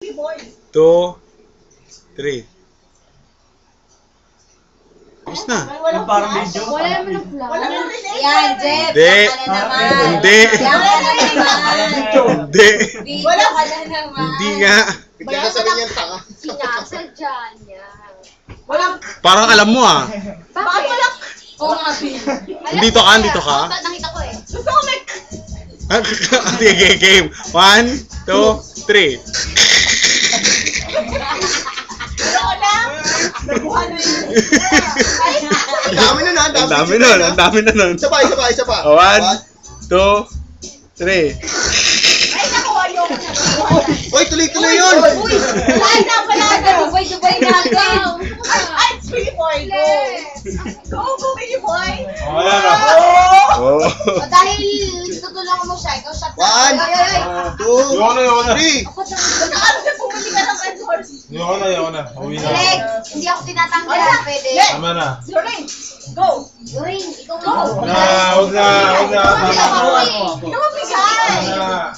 2, 3. Tapos na. Yung parang video. Wala naman ng flash. Yan, Jeff. Hindi. Hindi. Hindi. Wala ka na naman. Hindi nga. Bigyan ka sabihin yung tanga. Sinasadya niya. Parang alam mo ah. Bakit wala? Oo nga, Dito ka, dito ka. Nakita ko eh. Gusto ko may... Sige, game. 1, 2, 3. Ayoko na. Nabuha na yun. Ang dami nun ha. Ang dami nun, ang dami na nun. Isa pa, isa pa, isa pa. 1, 2, 3. Ay, nakuha yung... Uy, tuloy-tuloy yun. Uy, wala na. Dubay na ako. Ay, Baby Boy, go. Go, Baby Boy. Wala na. Oh. Dahil tutulungan mo siya, ikaw siya. 1, 2, 3. Ano na pumuli ka ng Red Horse? Ayoko na. Uwi na. Direk, hindi ako tinatanggal. Pwede. Tama na. Loring, go. Loring, ikaw Go. Huwag na. Tama na. Namabigay. Tama na.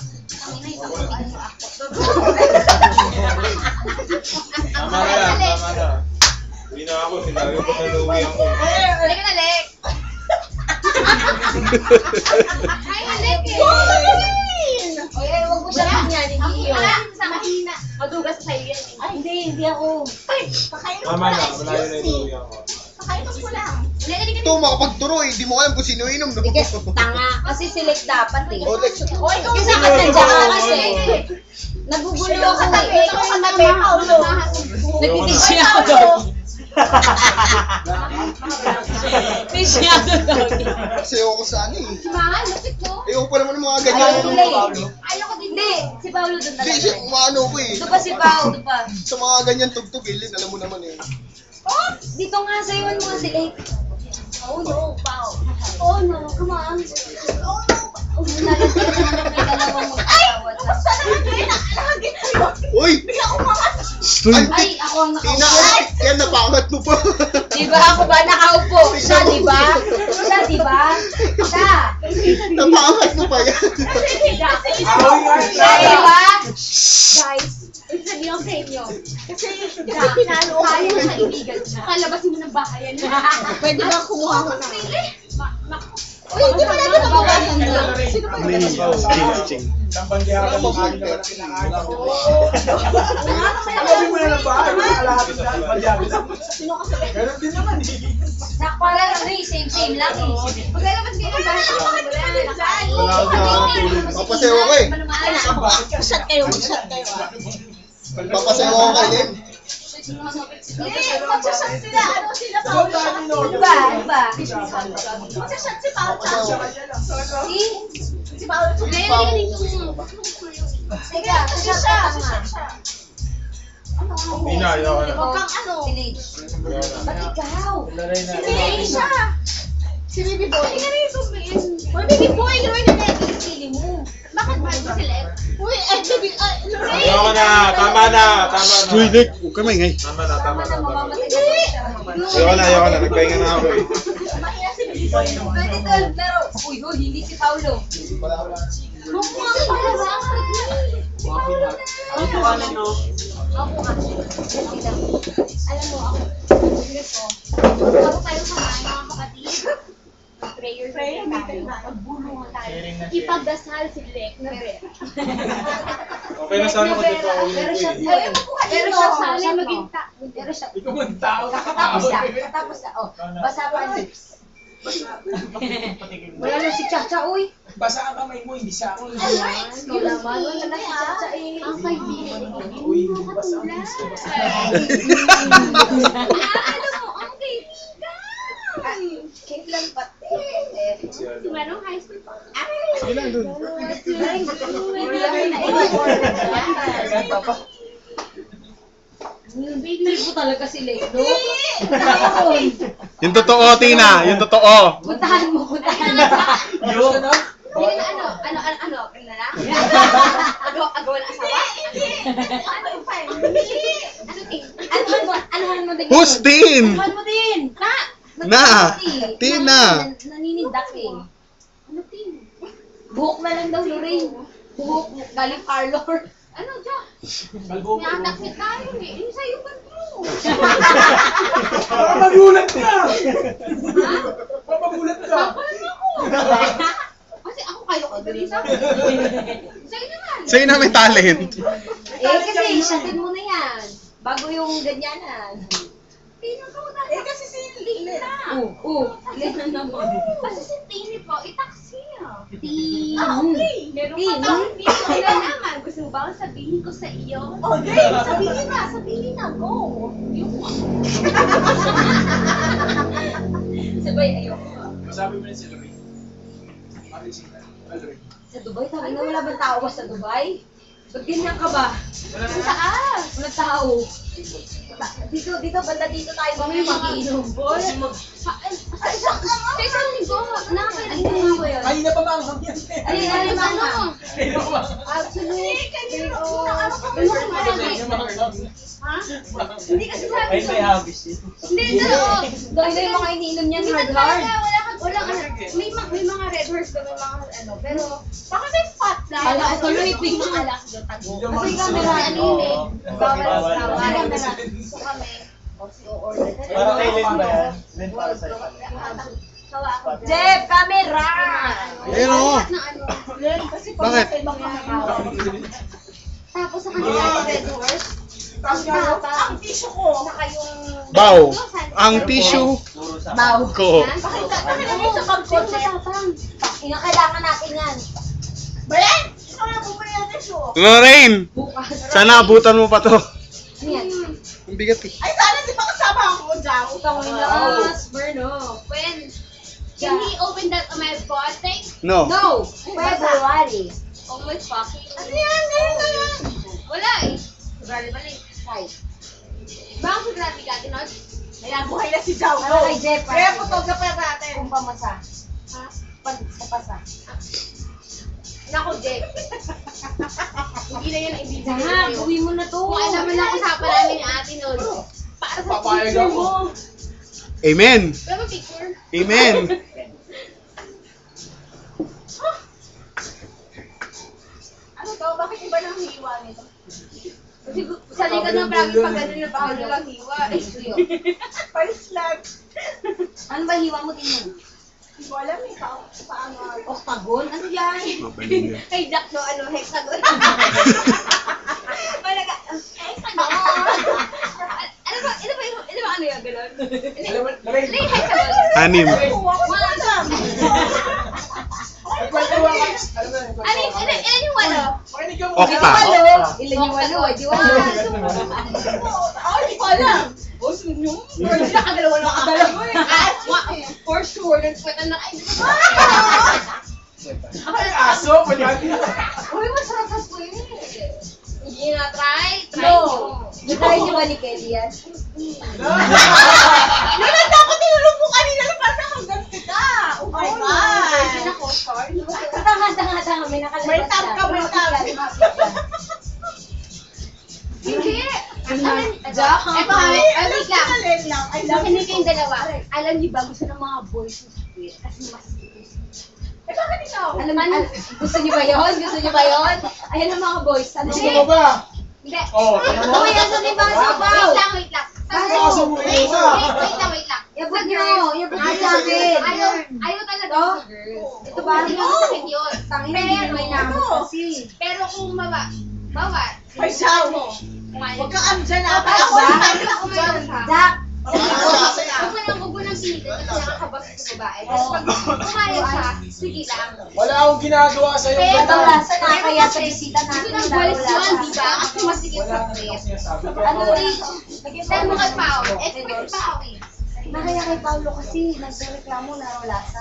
Tama na yan. Tama na. Uwi na ako. Sinabi ko na uwi ako. Halika na, Lek. Ay, Lek eh. Oy, wag mo siya ganyan, hindi yun. Sa mahina. Madugas sa iyo yan. Ay, hindi ako. Ay, pakainom ko Tama na. lang. Malayo na yung uwi ako. Pakainom ko lang. Ito, makapagturo eh. Di mo alam kung sino inom. No? Tanga. Kasi select dapat eh. Oh, Lex. Oy, kasi ka nandiyan ka kasi. Nagugulo ako eh. Ikaw katabi, Paulo. Nagtitisi ako doon. Pisyado daw. Kasi ako sa ano eh. Si Mahal, lapit mo. Ayoko pa naman ng mga ganyan. Ayoko din. Hindi, si Paulo doon Hindi, talaga. maano ko eh. Doon pa si Paulo, doon pa. Sa mga ganyan tugtog eh. Lin, alam mo naman eh. Oh, dito nga sa iwan mo nga si Lake. Oh no, Pao. Oh no, come on. Oh no. Nalagyan ka naman may dalawang mag-asawa. Basta nalagyan kayo. Uy! Bigla umangat. Ay, ako ang Tina, nakaupo. yan napangat mo pa. Diba ako ba nakaupo? Siya, diba? Siya, diba? Siya. Napangat mo pa yan. Siya, diba? Guys, wait, sabihin ko sa inyo. Kasi pinalo ka. Kaya ng kaibigan niya. Kalabasin mo ng bahayan niya. Pwede ba kumuha ko na? Uy, hindi mo natin nabawasan doon. Sino ba May ching. Tambandera ka sa akin na pinakain ako. Sabi mo na lang ba? Ganun din naman eh. Para lang eh, same lang eh. Pagkalabas kayo ng bahay, Papasayo ko eh. Shot kayo, shot kayo. Papasayo ko kay Lin. Hindi, magsashot sila. Ano sila, Paolo? Diba? Diba? Magsashot si Paolo. Si Paolo. Teka, kasi siya. Hindi na, ayoko na. Huwag kang ano. Ba't ikaw? Si siya. Si Baby Boy. Ika na yung sumiin. Uy, Baby Boy, Lorraine na yung pili mo. Bakit ba ito sila? Uy, Baby, Lorraine. Ayoko na. Tama na. Tama na. Uy, Nick, huwag ka maingay. Tama na. Tama na. Hindi. Ayoko na. Nagpahinga na ako eh. Mahina si Baby Boy. Pwede tol, pero, uy, hindi si Paulo. Mukha ka pala ba? Si Paulo na. Ako nga. Alam mo, ako. Gusto ko. Bago tayo kumain, mga kapatid. Prayer tayo. Magbulungan tayo. Ipagdasal si Lek na Ber. Okay na sana ko dito ako Pero siya, uwi. pero siya sana maging pero siya. Ikaw magtao. Katapos na. Oh, basa pa ang lips. Wala na si Chacha, uy. Basa ang kamay mo, hindi sa ako. Ikaw naman, wala na si Chacha eh. Ang kaibigan. Uy, hindi basa ang lips ko. Basa Ano mo, ang kaibigan. Cake lang pati. Si Manong high school pa. Sige lang dun. Trip mo talaga si Leno. Yung totoo, Tina. Yung totoo. Puntahan mo. Yun, ano? Ano na? Agawa ng asawa? Ano yung pa? Anuhan mo din. Who's Tin? Anuhan mo din. Na. Tina. Naninindak eh. Ano tin? Buhok na lang daw, Lorraine. Buhok, galing parlor. Ano dyan? Natakit tayo eh. Yung sa'yo ba ito? Para magulat ka! Ha? Para magulat ka! Papalan ako. Kasi ako kayo ko dali sa akin. Sa'yo naman. Sa'yo na may talent. Kasi shatin mo na yan. Bago yung ganyanan. Tingnan ko na. kasi si Lina. Lina naman. Kasi si Tini po, itaksi niya. Tini. Okay. Meron ka bang hindi ko naman. Gusto mo ba akong sabihin ko sa iyo? Okay. Sabihin na, go. Yung sabay, ayoko. Masabi mo rin si Lorraine. Mari si Lorraine. Sa Dubai, tawag na wala bang tao ba sa Dubai? Ba't ganyan ka ba? Sa taas. Walang tao. Dito, banda dito tayo mamaya mag-iinom. Sa isang linggo, nakakainom ko yun. Kanina pa maanghang yan. Ay, mga. Kanina pa. Absolute. Ha? Hindi kasi sabi Ay, may habis yun. Hindi, doon na yung mga iniinom niyan hard. Wala may mga red horse ka, may mga ano, pero baka may spot lang. Kala ko tuloy, picture. Alas doon tago. Yung Kasi mga camera, ano yun eh. Bawal Bawal. camera. So kami, order. Para kay Len ba yan? Len para sa'yo. Sawa ako. Jeff, camera! Ayun o. Kasi Bakit? pag ibang makakawa. Tapos sa kanila yung red horse. Ang tissue ko. Saka yung... Bow. Ang tissue Bow. ko. Bakit mo sa pagkotse? Kailangan natin yan. Bayan! Ikaw na bumili ng tissue. Lorraine, sana abutan mo pa to. Ano yan? Ang bigat eh. Ay, sana di ba kasama ako dyan? Ikaw yung last, Berno. When can he open that on my body? No. No! February. Oh my fucking. Ano yan? Ngayon na yan. Wala eh. February ba rin? Baka sa grabe ka, tinod? Ayan, buhay na si Jao. Ano kay Jeff? Kaya photographer natin. Kung pamasa. Pagpasa. Nako, Jack. Hindi na yan ang ibibigay Sana, sa'yo. uwi mo na to. Kung alam mo na usapan namin ni ate Nod. Para sa Papayag picture ako. mo. Amen. Wala ba picture? Amen. Ano to? Bakit iba lang hiwa nito? Kasi sa likod ng vlog pag gano'n na baka lang hiwa. Ay, suyo. First lag. Ano ba hiwa mo tingnan? Hindi ko alam eh. Paano? Octagon? Ano yan? Kay Jack no, ano, hexagon. Wala ka, hexagon. Ano ba ano yan, gano'n? Alam mo, Ano Lorraine. yung hexagon? Anim. Wala ka. Kwentuhan ka. Alam mo, kwentuhan Ano kami. yung walo? Makinig ka muna. Okta. Ilan yung walo? Di wala. Ako hindi ko alam. Nakadalawa na nakadalawa eh. For sure, nagkweta na kayo. Ako yung aso, pwede natin. Uy, masarap sa squid. Hindi na try. Try No. mo. Try niyo ba ni Kelly yan? Luna, dapat tinulog mo kanina na para hanggang kita. Oh my God. Hindi na ko, sorry. Tanga. May nakalabas May tab ka, may tab. Hindi. Jack, Eto, wait lang. lang. I love Hindi you. kayong dalawa. Alam niyo ba, gusto ng mga boys ng squid kasi mas Eh, bakit ikaw? Gusto niyo ba yun? Ayan ang mga boys. Ano Gusto mo ba? Hindi. Oo, tingnan mo. Uy, asan yung baso ba? Wait lang. Baso mo Wait isa. lang. Yabot niyo sa akin. Ayaw talaga Ito? sa girls. Ito ba? Hindi mo sakit yun. Tangin na hindi may naman kasi. Pero kung bawa, Ay, siya mo. kumain. Huwag ka ano dyan Ah, ah. Ako Jack. yung Ako mayroon siya. Jack! Huwag mo nang pilitin kasi nakakabas sa babae. Tapos pag kumain siya, sige lang. Wala akong ginagawa sa'yo. Pero, Ito ba? Saan kaya sa bisita Gusto natin? ng boys yun, di ba? Kasi masigit Wala sa na face. akong sinasabi. Ano eh? Dahil mo kay Pao. Expect Pao eh. Nakaya kay Paolo kasi nagreklamo na wala sa.